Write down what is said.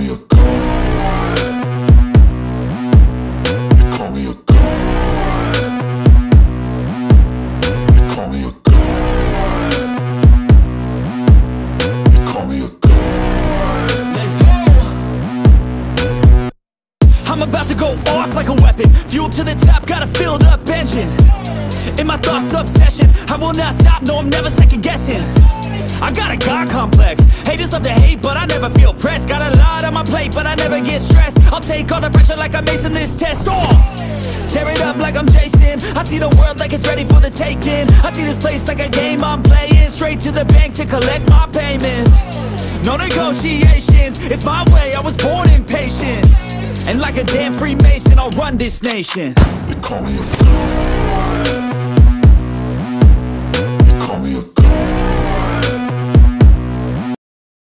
me a god. They call me a god. They call me a god. They call me a god. Let's go. I'm about to go off like a weapon. Fuel to the top, got a filled up engine. In my thoughts, obsession. I will not stop, no, I'm never second guessing. I got a God complex. Haters love to hate, but I never feel pressed. Got a lot on my plate, but I never get stressed. I'll take all the pressure like I'm acing this test. Tear it up like I'm Jason. I see the world like it's ready for the taking. I see this place like a game I'm playing. Straight to the bank to collect my payments. No negotiations, it's my way, I was born impatient. And like a damn Freemason, I'll run this nation. They call me a god.